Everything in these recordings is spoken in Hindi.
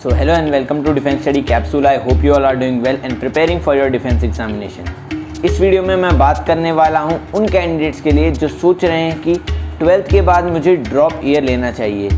So hello and welcome to Defense Study Capsule. I hope you all are doing well and preparing for your defense examination. इस वीडियो में मैं बात करने वाला हूं उन कैंडिडेट्स के लिए जो सोच रहे हैं कि 12th के बाद मुझे ड्रॉप ईयर लेना चाहिए।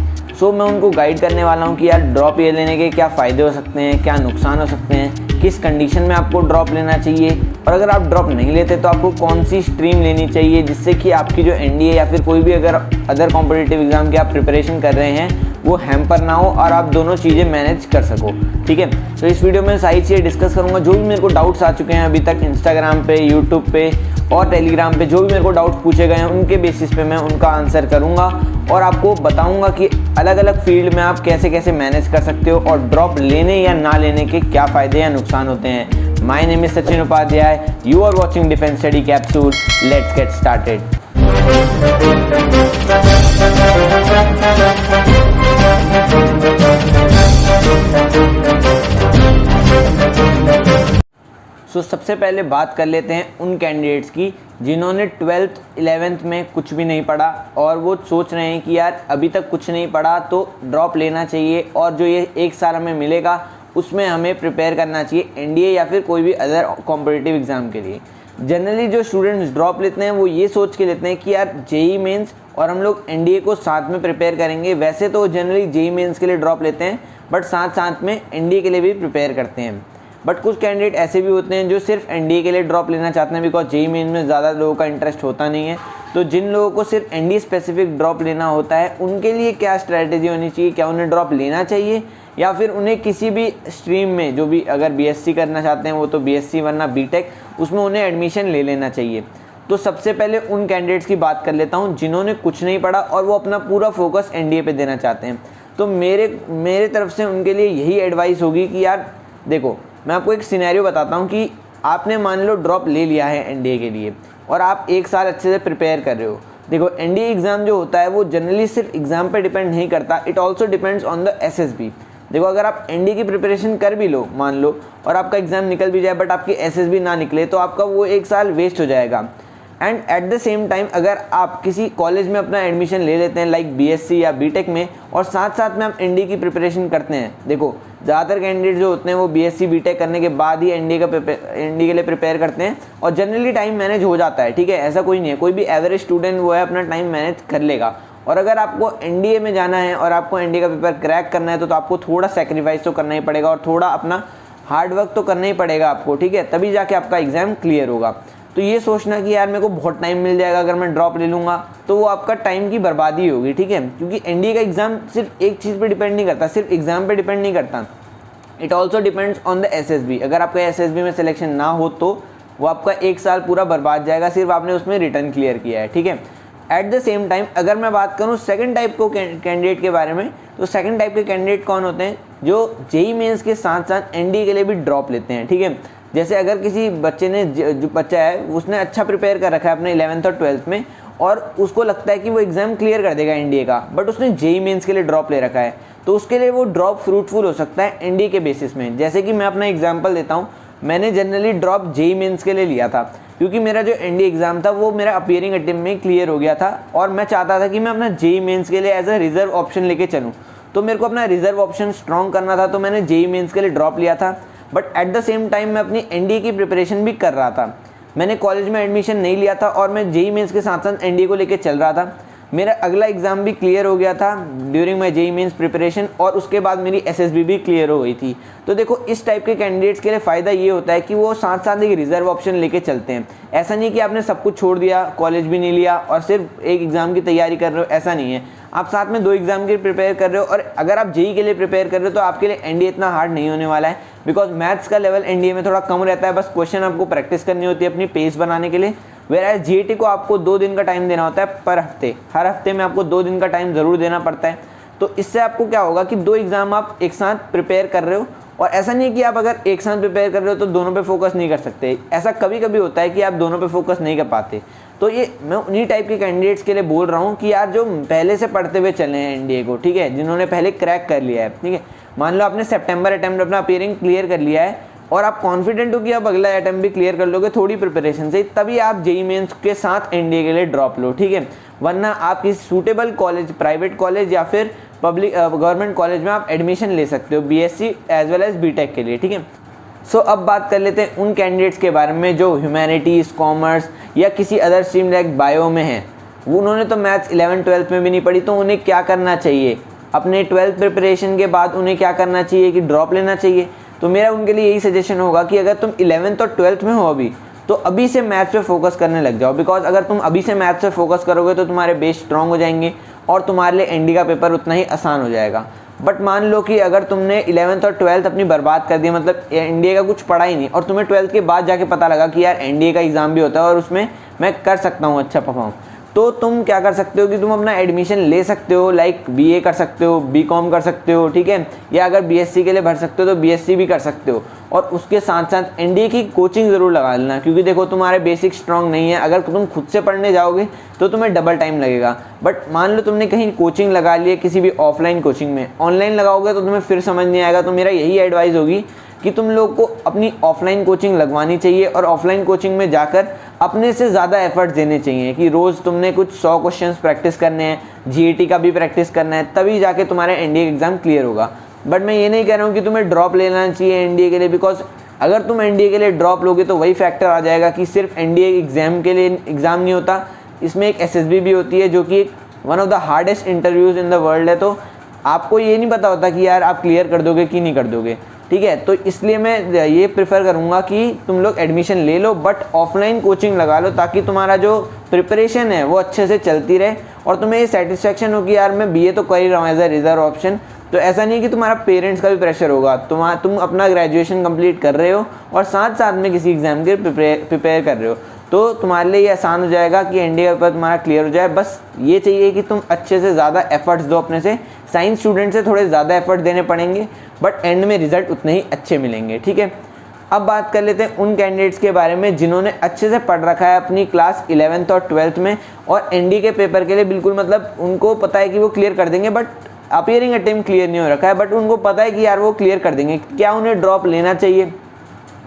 मैं उनको गाइड करने वाला हूं कि यार ड्रॉप ईयर लेने के क्या फ़ायदे हो सकते हैं, क्या नुकसान हो सकते हैं, किस कंडीशन में आपको ड्रॉप लेना चाहिए और अगर आप ड्रॉप नहीं लेते तो आपको कौन सी स्ट्रीम लेनी चाहिए जिससे कि आपकी जो एनडीए या फिर कोई भी अगर अदर कॉम्पिटिटिव एग्ज़ाम की आप प्रिपरेशन कर रहे हैं वो हैम्पर ना हो और आप दोनों चीज़ें मैनेज कर सको। ठीक है, तो इस वीडियो में सारी चीज़ें डिस्कस करूंगा। जो भी मेरे को डाउट्स आ चुके हैं अभी तक इंस्टाग्राम पे, यूट्यूब पे और टेलीग्राम पे, जो भी मेरे को डाउट्स पूछे गए हैं उनके बेसिस पे मैं उनका आंसर करूंगा और आपको बताऊंगा कि अलग अलग फील्ड में आप कैसे कैसे मैनेज कर सकते हो और ड्रॉप लेने या ना लेने के क्या फ़ायदे या नुकसान होते हैं। My name is Sachin Upadhyay, you are watching defence study capsule. Let's get started. सबसे पहले बात कर लेते हैं उन कैंडिडेट्स की जिन्होंने 12th 11th में कुछ भी नहीं पढ़ा और वो सोच रहे हैं कि यार अभी तक कुछ नहीं पढ़ा तो ड्रॉप लेना चाहिए और जो ये एक साल हमें मिलेगा उसमें हमें प्रिपेयर करना चाहिए एनडीए या फिर कोई भी अदर कॉम्पिटिटिव एग्ज़ाम के लिए। जनरली जो स्टूडेंट्स ड्रॉप लेते हैं वो ये सोच के लेते हैं कि यार जेई मेंस और हम लोग एनडीए को साथ में प्रिपेयर करेंगे। वैसे तो जनरली जेई मेंस के लिए ड्रॉप लेते हैं बट साथ साथ में एनडीए के लिए भी प्रिपेयर करते हैं। बट कुछ कैंडिडेट ऐसे भी होते हैं जो सिर्फ एनडीए के लिए ड्रॉप लेना चाहते हैं बिकॉज जेई मेन में ज़्यादा लोगों का इंटरेस्ट होता नहीं है। तो जिन लोगों को सिर्फ एनडीए स्पेसिफिक ड्रॉप लेना होता है उनके लिए क्या स्ट्रैटेजी होनी चाहिए, क्या उन्हें ड्रॉप लेना चाहिए या फिर उन्हें किसी भी स्ट्रीम में जो भी अगर बीएससी करना चाहते हैं वो तो बीएससी वरना बीटेक उसमें उन्हें एडमिशन ले लेना चाहिए। तो सबसे पहले उन कैंडिडेट्स की बात कर लेता हूँ जिन्होंने कुछ नहीं पढ़ा और वो अपना पूरा फोकस एनडीए पे देना चाहते हैं। तो मेरे तरफ से उनके लिए यही एडवाइस होगी कि यार देखो, मैं आपको एक सिनेरियो बताता हूँ कि आपने मान लो ड्रॉप ले लिया है एनडीए के लिए और आप एक साल अच्छे से प्रिपेयर कर रहे हो। देखो एनडीए एग्ज़ाम जो होता है वो जनरली सिर्फ एग्ज़ाम पे डिपेंड नहीं करता, it also depends on the SSB. देखो अगर आप एनडीए की प्रिपरेशन कर भी लो मान लो और आपका एग्ज़ाम निकल भी जाए बट आपकी एसएसबी ना निकले तो आपका वो एक साल वेस्ट हो जाएगा। And at the same time अगर आप किसी कॉलेज में अपना एडमिशन ले लेते हैं लाइक बीएससी या बीटेक में और साथ साथ में आप एनडीए की प्रिपरेशन करते हैं, देखो ज़्यादातर कैंडिडेट जो होते हैं वो बीएससी बीटेक करने के बाद ही एनडीए के लिए प्रिपेयर करते हैं और जनरली टाइम मैनेज हो जाता है। ठीक है, ऐसा कोई नहीं है, कोई भी एवरेज स्टूडेंट वो है अपना टाइम मैनेज कर लेगा। और अगर आपको एनडीए में जाना है और आपको एनडीए का पेपर क्रैक करना है तो आपको थोड़ा सेक्रीफाइस तो करना ही पड़ेगा और थोड़ा अपना हार्ड वर्क तो करना ही पड़ेगा आपको। ठीक है, तभी जाके आपका एग्ज़ाम क्लियर होगा। तो ये सोचना कि यार मेरे को बहुत टाइम मिल जाएगा अगर मैं ड्रॉप ले लूँगा तो वो आपका टाइम की बर्बादी होगी। ठीक है, क्योंकि एनडीए का एग्ज़ाम सिर्फ एक चीज़ पे डिपेंड नहीं करता, सिर्फ एग्ज़ाम पे डिपेंड नहीं करता, it also depends on the SSB. अगर आपका एसएसबी में सिलेक्शन ना हो तो वो आपका एक साल पूरा बर्बाद जाएगा, सिर्फ आपने उसमें रिटर्न क्लियर किया है। ठीक है, एट द सेम टाइम अगर मैं बात करूँ सेकंड टाइप को कैंडिडेट के बारे में तो सेकंड टाइप के कैंडिडेट कौन होते हैं जो जेई मेंस के साथ साथ एनडीए के लिए भी ड्रॉप लेते हैं। ठीक है, जैसे अगर किसी बच्चे ने जो बच्चा है उसने अच्छा प्रिपेयर कर रखा है अपने 11th और 12th में और उसको लगता है कि वो एग्ज़ाम क्लियर कर देगा एनडीए का बट उसने जेई मेंस के लिए ड्रॉप ले रखा है तो उसके लिए वो ड्रॉप फ्रूटफुल हो सकता है एनडीए के बेसिस में। जैसे कि मैं अपना एग्जांपल देता हूँ, मैंने जनरली ड्रॉप जेई मेंस के लिए लिया था क्योंकि मेरा जो एनडीए एग्ज़ाम था वो मेरा अपीयरिंग अटेम्प्ट में क्लियर हो गया था और मैं चाहता था कि मैं अपना जेई मेंस के लिए एज अ रिजर्व ऑप्शन लेके चलूँ। तो मेरे को अपना रिजर्व ऑप्शन स्ट्रॉन्ग करना था तो मैंने जेई मेंस के लिए ड्रॉप लिया था but at the same time मैं अपनी एनडीए की प्रिपरेशन भी कर रहा था। मैंने कॉलेज में एडमिशन नहीं लिया था और मैं जेई मेंस के साथ साथ एनडीए को लेके चल रहा था। मेरा अगला एग्ज़ाम भी क्लियर हो गया था during my JEE mains preparation और उसके बाद मेरी एसएसबी भी क्लियर हो गई थी। तो देखो इस टाइप के कैंडिडेट्स के लिए फ़ायदा ये होता है कि वो साथ साथ एक रिजर्व ऑप्शन लेके चलते हैं। ऐसा नहीं कि आपने सब कुछ छोड़ दिया, कॉलेज भी नहीं लिया और सिर्फ एक एग्ज़ाम की तैयारी कर रहे हो, ऐसा नहीं है। आप साथ में 2 एग्ज़ाम के लिए प्रिपेयर कर रहे हो और अगर आप जेई के लिए प्रिपेयर कर रहे हो तो आपके लिए एनडीए इतना हार्ड नहीं होने वाला है बिकॉज मैथ्स का लेवल एनडीए में थोड़ा कम रहता है। बस क्वेश्चन आपको प्रैक्टिस करनी होती है अपनी पेस बनाने के लिए। वेयर जीएटी को आपको 2 दिन का टाइम देना होता है पर हफ्ते, हर हफ्ते में आपको 2 दिन का टाइम ज़रूर देना पड़ता है। तो इससे आपको क्या होगा कि 2 एग्ज़ाम आप एक साथ प्रिपेयर कर रहे हो और ऐसा नहीं है कि आप अगर एक साथ प्रिपेयर कर रहे हो तो दोनों पे फोकस नहीं कर सकते। ऐसा कभी कभी होता है कि आप दोनों पे फोकस नहीं कर पाते। तो ये मैं उन्हीं टाइप के कैंडिडेट्स के लिए बोल रहा हूँ कि यार जो पहले से पढ़ते हुए चले हैं एनडीए को, ठीक है, जिन्होंने पहले क्रैक कर लिया है। ठीक है, मान लो आपने सितंबर अटेम्प्ट अपना अपीयरिंग क्लियर कर लिया है और आप कॉन्फिडेंट हो कि आप अगला अटेम्प्ट भी क्लियर कर लोगे थोड़ी प्रिपरेशन से, तभी आप जेई मेंस के साथ एनडीए के लिए ड्रॉप लो। ठीक है, वरना आप किसी सूटेबल कॉलेज, प्राइवेट कॉलेज या फिर पब्लिक गवर्नमेंट कॉलेज में आप एडमिशन ले सकते हो BSc as well as BTech के लिए, ठीक है। सो अब बात कर लेते हैं उन कैंडिडेट्स के बारे में जो ह्यूमैनिटीज़, कॉमर्स या किसी अदर स्ट्रीम लाइक बायो में हैं। उन्होंने तो मैथ्स 11th-12th में भी नहीं पढ़ी, तो उन्हें क्या करना चाहिए? अपने 12th प्रिपरेशन के बाद उन्हें क्या करना चाहिए कि ड्रॉप लेना चाहिए? तो मेरा उनके लिए यही सजेशन होगा कि अगर तुम 11th और 12th में हो अभी, तो अभी से मैथ्स पे फोकस करने लग जाओ। बिकॉज अगर तुम अभी से मैथ्स पे फोकस करोगे तो तुम्हारे बेस स्ट्रॉन्ग हो जाएंगे और तुम्हारे लिए एनडी का पेपर उतना ही आसान हो जाएगा। बट मान लो कि अगर तुमने 11th और 12th अपनी बर्बाद कर दी, मतलब एनडीए का कुछ पढ़ा ही नहीं, और तुम्हें 12th के बाद जाके पता लगा कि यार एनडीए का एग्ज़ाम भी होता है और उसमें मैं कर सकता हूँ अच्छा परफॉर्म, तो तुम क्या कर सकते हो कि तुम अपना एडमिशन ले सकते हो, लाइक बीए कर सकते हो, बीकॉम कर सकते हो, ठीक है, या अगर बीएससी के लिए भर सकते हो तो बीएससी भी कर सकते हो। और उसके साथ साथ एनडीए की कोचिंग ज़रूर लगा लेना, क्योंकि देखो तुम्हारे बेसिक स्ट्रॉन्ग नहीं है। अगर तुम खुद से पढ़ने जाओगे तो तुम्हें डबल टाइम लगेगा। बट मान लो तुमने कहीं कोचिंग लगा ली है किसी भी ऑफलाइन कोचिंग में, ऑनलाइन लगाओगे तो तुम्हें फिर समझ नहीं आएगा। तो मेरा यही एडवाइस होगी कि तुम लोग को अपनी ऑफलाइन कोचिंग लगवानी चाहिए और ऑफलाइन कोचिंग में जाकर अपने से ज़्यादा एफर्ट्स देने चाहिए कि रोज़ तुमने कुछ 100 क्वेश्चंस प्रैक्टिस करने हैं, जीएटी का भी प्रैक्टिस करना है, तभी जाके तुम्हारा एनडीए एग्ज़ाम क्लियर होगा। बट मैं ये नहीं कह रहा हूँ कि तुम्हें ड्रॉप लेना चाहिए एनडीए के लिए, बिकॉज अगर तुम एनडीए के लिए ड्रॉप लोगे तो वही फैक्टर आ जाएगा कि सिर्फ एनडीए एग्ज़ाम के लिए एग्ज़ाम नहीं होता, इसमें एक एसएसबी भी होती है जो कि एक one of the hardest interviews in the world है। तो आपको ये नहीं पता होता कि यार आप क्लियर कर दोगे कि नहीं कर दोगे, ठीक है। तो इसलिए मैं ये प्रेफर करूँगा कि तुम लोग एडमिशन ले लो बट ऑफलाइन कोचिंग लगा लो, ताकि तुम्हारा जो प्रिपरेशन है वो अच्छे से चलती रहे और तुम्हें ये सेटिस्फेक्शन हो कि यार मैं बीए तो कर ही रहा हूँ एज अ रिजर्व ऑप्शन। तो ऐसा नहीं कि तुम्हारा पेरेंट्स का भी प्रेशर होगा, तुम अपना ग्रेजुएशन कंप्लीट कर रहे हो और साथ साथ में किसी एग्ज़ाम के प्रिपेयर कर रहे हो, तो तुम्हारे लिए ये आसान हो जाएगा कि एनडीए पर तुम्हारा क्लियर हो जाए। बस ये चाहिए कि तुम अच्छे से ज़्यादा एफर्ट्स दो अपने से। साइंस स्टूडेंट से थोड़े ज़्यादा एफर्ट देने पड़ेंगे बट एंड में रिजल्ट उतने ही अच्छे मिलेंगे, ठीक है। अब बात कर लेते हैं उन कैंडिडेट्स के बारे में जिन्होंने अच्छे से पढ़ रखा है अपनी क्लास 11th और 12th में और एनडी के पेपर के लिए बिल्कुल मतलब उनको पता है कि वो क्लियर कर देंगे, बट अपीयरिंग अटेम्प्ट क्लियर नहीं हो रखा है, बट उनको पता है कि यार वो क्लियर कर देंगे। क्या उन्हें ड्रॉप लेना चाहिए?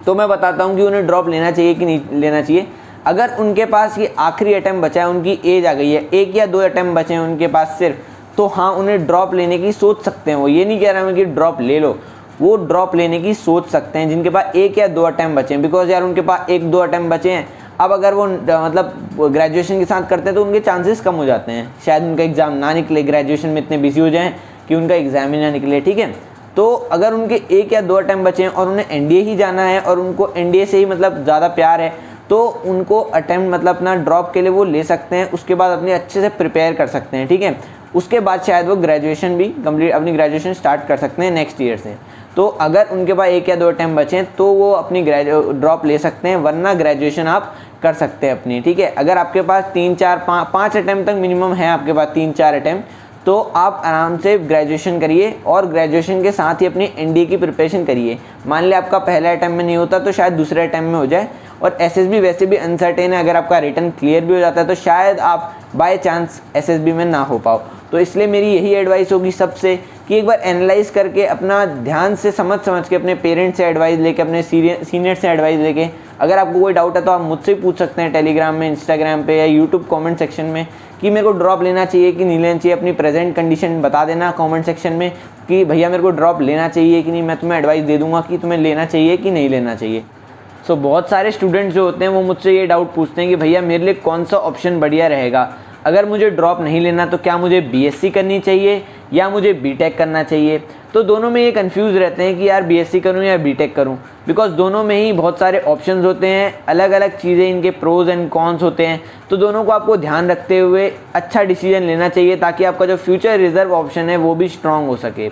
तो मैं बताता हूँ कि उन्हें ड्रॉप लेना चाहिए कि नहीं लेना चाहिए। अगर उनके पास ये आखिरी अटैम्प्ट बचा है, उनकी एज आ गई है, 1 या 2 अटैम्प्ट बचे हैं उनके पास सिर्फ, तो हाँ उन्हें ड्रॉप लेने की सोच सकते हैं। वो ये नहीं कह रहा हूँ कि ड्रॉप ले लो, वो ड्रॉप लेने की सोच सकते हैं जिनके पास 1 या 2 अटैम्प्ट बचे हैं। बिकॉज यार उनके पास 1-2 अटैम्प्ट बचे हैं, अब अगर वो मतलब ग्रेजुएशन के साथ करते हैं तो उनके चांसेस कम हो जाते हैं, शायद उनका एग्ज़ाम ना निकले, ग्रेजुएशन में इतने बिजी हो जाएं कि उनका एग्ज़ाम ही ना निकले, ठीक है। तो अगर उनके 1 या 2 अटैम्प्ट बचे हैं और उन्हें एनडीए ही जाना है और उनको एनडीए से ही मतलब ज़्यादा प्यार है, तो उनको अटैम्प्ट मतलब अपना ड्रॉप के लिए वो ले सकते हैं। उसके बाद अपने अच्छे से प्रिपेयर कर सकते हैं, ठीक है। उसके बाद शायद वो ग्रेजुएशन भी कंप्लीट अपनी ग्रेजुएशन स्टार्ट कर सकते हैं नेक्स्ट ईयर से। तो अगर उनके पास 1 या 2 अटैम्प्ट बचे हैं तो वो अपनी ड्रॉप ले सकते हैं, वरना ग्रेजुएशन आप कर सकते हैं अपनी, ठीक है। अगर आपके पास 3-4-5 अटैम्प्ट तक मिनिमम है, आपके पास 3-4 अटैम्प्ट, तो आप आराम से ग्रेजुएशन करिए और ग्रेजुएशन के साथ ही अपनी एनडीए की प्रिपरेशन करिए। मान लिया आपका पहले अटैम्प्ट में नहीं होता तो शायद दूसरे अटैम्प्ट में हो जाए। और एसएसबी वैसे भी अनसर्टेन है, अगर आपका रिटर्न क्लियर भी हो जाता है तो शायद आप बाय चांस एसएसबी में ना हो पाओ। तो इसलिए मेरी यही एडवाइस होगी सबसे कि एक बार एनालाइज करके अपना ध्यान से समझ के अपने पेरेंट्स से एडवाइस लेके, अपने सीनियर से एडवाइस लेके, अगर आपको कोई डाउट है तो आप मुझसे पूछ सकते हैं टेलीग्राम में, इंस्टाग्राम पे या यूट्यूब कमेंट सेक्शन में कि मेरे को ड्रॉप लेना चाहिए कि नहीं लेना चाहिए। अपनी प्रेजेंट कंडीशन बता देना कमेंट सेक्शन में कि भैया मेरे को ड्रॉप लेना चाहिए कि नहीं, मैं तुम्हें एडवाइस दे दूंगा कि तुम्हें लेना चाहिए कि नहीं लेना चाहिए। सो बहुत सारे स्टूडेंट्स जो होते हैं वो मुझसे ये डाउट पूछते हैं कि भैया मेरे लिए कौन सा ऑप्शन बढ़िया रहेगा, अगर मुझे ड्रॉप नहीं लेना तो क्या मुझे बीएससी करनी चाहिए या मुझे बीटेक करना चाहिए। तो दोनों में ये कंफ्यूज रहते हैं कि यार बीएससी करूं या बीटेक करूं, बिकॉज दोनों में ही बहुत सारे ऑप्शंस होते हैं, अलग अलग चीज़ें, इनके प्रोज एंड कॉन्स होते हैं। तो दोनों को आपको ध्यान रखते हुए अच्छा डिसीजन लेना चाहिए ताकि आपका जो फ्यूचर रिजर्व ऑप्शन है वो भी स्ट्रांग हो सके।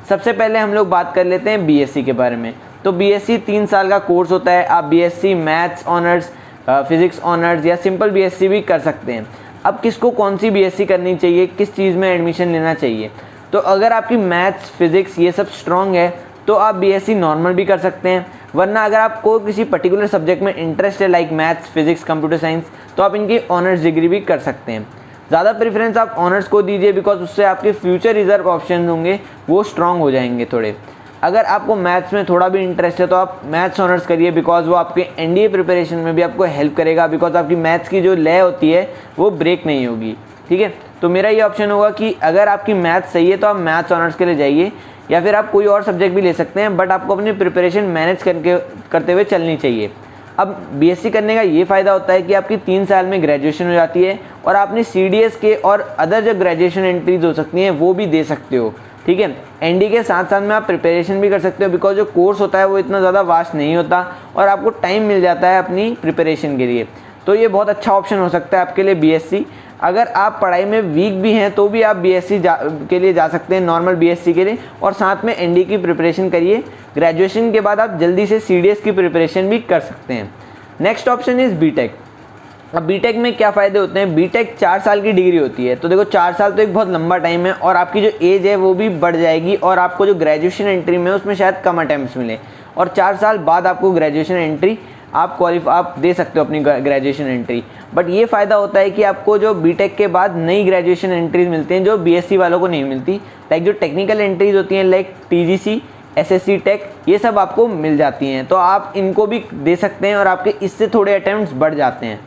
सबसे पहले हम लोग बात कर लेते हैं बीएससी के बारे में। तो बीएससी 3 साल का कोर्स होता है। आप BSc maths honours, physics honours या सिंपल बीएससी भी कर सकते हैं। अब किसको कौन सी बीएससी करनी चाहिए, किस चीज़ में एडमिशन लेना चाहिए, तो अगर आपकी मैथ्स फिजिक्स ये सब स्ट्रॉन्ग है तो आप बीएससी नॉर्मल भी कर सकते हैं, वरना अगर आपको किसी पर्टिकुलर सब्जेक्ट में इंटरेस्ट है like maths physics computer science, तो आप इनकी ऑनर्स डिग्री भी कर सकते हैं। ज़्यादा प्रेफरेंस आप ऑनर्स को दीजिए बिकॉज उससे आपके फ्यूचर रिजर्व ऑप्शन होंगे वो स्ट्रॉन्ग हो जाएंगे थोड़े। अगर आपको मैथ्स में थोड़ा भी इंटरेस्ट है तो आप मैथ्स ऑनर्स करिए बिकॉज वो आपके एनडीए प्रिपरेशन में भी आपको हेल्प करेगा, बिकॉज आपकी मैथ्स की जो लय होती है वो ब्रेक नहीं होगी, ठीक है। तो मेरा ये ऑप्शन होगा कि अगर आपकी मैथ सही है तो आप मैथ्स ऑनर्स के लिए जाइए, या फिर आप कोई और सब्जेक्ट भी ले सकते हैं, बट आपको अपनी प्रिपरेशन मैनेज करते हुए चलनी चाहिए। अब बीएससी करने का ये फ़ायदा होता है कि आपकी 3 साल में ग्रेजुएशन हो जाती है और आप अपनी सीडीएस के और अदर जो ग्रेजुएशन एंट्रीज हो सकती हैं वो भी दे सकते हो, ठीक है। एनडी के साथ साथ में आप प्रिपरेशन भी कर सकते हो, बिकॉज जो कोर्स होता है वो इतना ज़्यादा वास्ट नहीं होता और आपको टाइम मिल जाता है अपनी प्रिपरेशन के लिए। तो ये बहुत अच्छा ऑप्शन हो सकता है आपके लिए बीएससी। अगर आप पढ़ाई में वीक भी हैं तो भी आप बीएससी के लिए जा सकते हैं, नॉर्मल बीएससी के लिए, और साथ में एनडी की प्रिपरेशन करिए। ग्रेजुएशन के बाद आप जल्दी से सीडीएस की प्रिपरेशन भी कर सकते हैं। Next option is BTech. अब बीटेक में क्या फ़ायदे होते हैं? बीटेक 4 साल की डिग्री होती है, तो देखो 4 साल तो एक बहुत लंबा टाइम है और आपकी जो एज है वो भी बढ़ जाएगी और आपको जो ग्रेजुएशन एंट्री में उसमें शायद कम अटैम्प्ट्स मिले, और 4 साल बाद आपको ग्रेजुएशन एंट्री आप दे सकते हो अपनी ग्रेजुएशन एंट्री। बट ये फ़ायदा होता है कि आपको जो बीटेक के बाद नई ग्रेजुएशन एंट्रीज मिलती हैं जो बीएससी वालों को नहीं मिलती, लाइक जो टेक्निकल एंट्रीज होती हैं लाइक टीजीसी, एसएससी टेक, ये सब आपको मिल जाती हैं, तो आप इनको भी दे सकते हैं और आपके इससे थोड़े अटैम्प्ट्स बढ़ जाते हैं।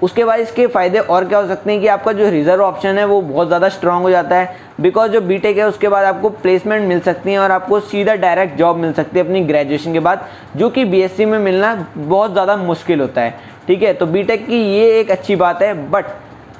उसके बाद इसके फ़ायदे और क्या हो सकते हैं कि आपका जो रिजर्व ऑप्शन है वो बहुत ज़्यादा स्ट्रांग हो जाता है, बिकॉज जो बीटेक है उसके बाद आपको प्लेसमेंट मिल सकती है और आपको सीधा डायरेक्ट जॉब मिल सकती है अपनी ग्रेजुएशन के बाद, जो कि बीएससी में मिलना बहुत ज़्यादा मुश्किल होता है, ठीक है। तो बीटेक की ये एक अच्छी बात है। बट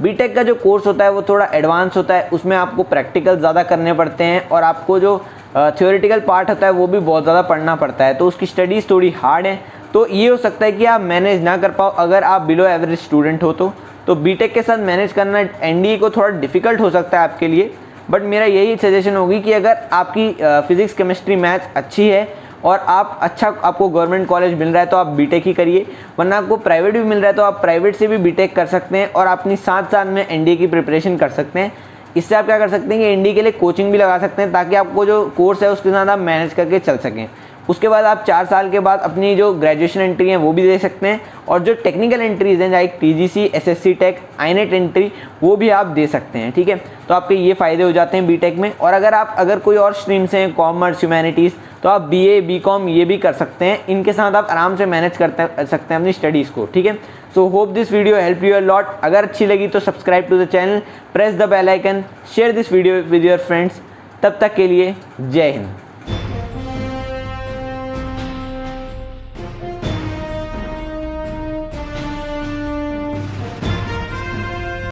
बीटेक का जो कोर्स होता है वो थोड़ा एडवांस होता है, उसमें आपको प्रैक्टिकल ज़्यादा करने पड़ते हैं और आपको जो थ्योरेटिकल पार्ट होता है वो भी बहुत ज़्यादा पढ़ना पड़ता है, तो उसकी स्टडीज़ थोड़ी हार्ड है। तो ये हो सकता है कि आप मैनेज ना कर पाओ अगर आप बिलो एवरेज स्टूडेंट हो तो बीटेक के साथ मैनेज करना एनडीए को थोड़ा डिफ़िकल्ट हो सकता है आपके लिए। बट मेरा यही सजेशन होगी कि अगर आपकी फिजिक्स केमिस्ट्री मैथ्स अच्छी है और आपको गवर्नमेंट कॉलेज मिल रहा है तो आप बीटेक ही करिए, वरना आपको प्राइवेट भी मिल रहा है तो आप प्राइवेट से भी बीटेक कर सकते हैं और अपनी साथ में एनडीए की प्रिपरेशन कर सकते हैं। इससे आप क्या कर सकते हैं कि एनडीए के लिए कोचिंग भी लगा सकते हैं ताकि आपको जो कोर्स है उसके साथ आप मैनेज करके चल सकें। उसके बाद आप 4 साल के बाद अपनी जो ग्रेजुएशन एंट्री है वो भी दे सकते हैं और जो टेक्निकल एंट्रीज हैं like TGC, SSC tech, INET entry, वो भी आप दे सकते हैं, ठीक है। तो आपके ये फ़ायदे हो जाते हैं बीटेक में। और अगर कोई और स्ट्रीम से हैं, कॉमर्स, ह्यूमैनिटीज़, तो आप बीए, बीकॉम ये भी कर सकते हैं। इनके साथ आप आराम से मैनेज कर सकते हैं अपनी स्टडीज़ को, ठीक है। So hope this video help you a lot. अगर अच्छी लगी तो subscribe to the channel, press the bell icon, share this video with your friends. तब तक के लिए जय हिंद।